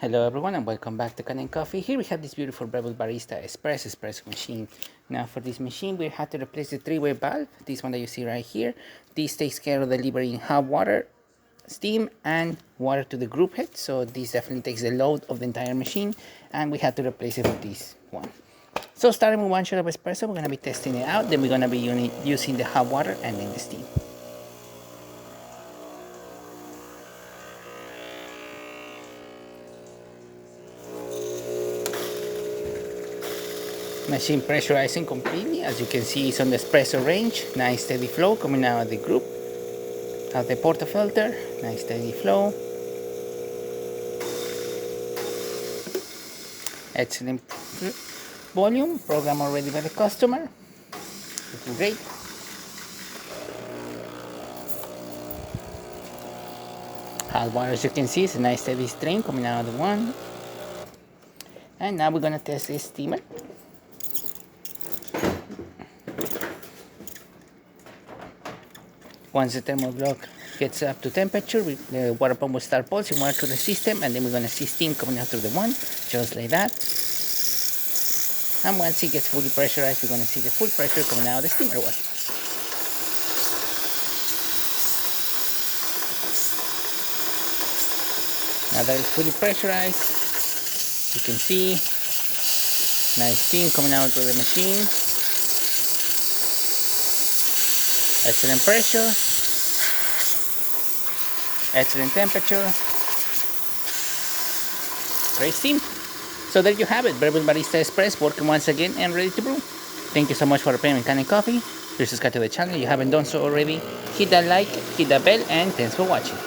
Hello everyone and welcome back to Kanen Coffee. Here we have this beautiful Breville Barista Espresso machine. Now for this machine we had to replace the three-way valve, this one that you see right here. This takes care of delivering hot water, steam and water to the group head. So this definitely takes the load of the entire machine and we had to replace it with this one. So starting with one shot of espresso, we're going to be testing it out. Then we're going to be using the hot water and then the steam. Machine pressurizing completely. As you can see, it's on the espresso range. Nice steady flow coming out of the group, out the portafilter. Nice steady flow. Excellent volume. Program already by the customer. Looking great. Hot water, as you can see, is a nice steady stream coming out of the one. And now we're gonna test this steamer. Once the thermal block gets up to temperature, the water pump will start pulsing water through the system, and then we're going to see steam coming out through the one, just like that. And once it gets fully pressurized, we're going to see the full pressure coming out of the steamer one. Now that it's fully pressurized, you can see nice steam coming out through the machine. Excellent pressure, excellent temperature, great steam. So there you have it, Breville Barista Express working once again and ready to brew. Thank you so much for playing with Kanen Coffee. Please subscribe to the channel if you haven't done so already. Hit that like, hit that bell, and thanks for watching.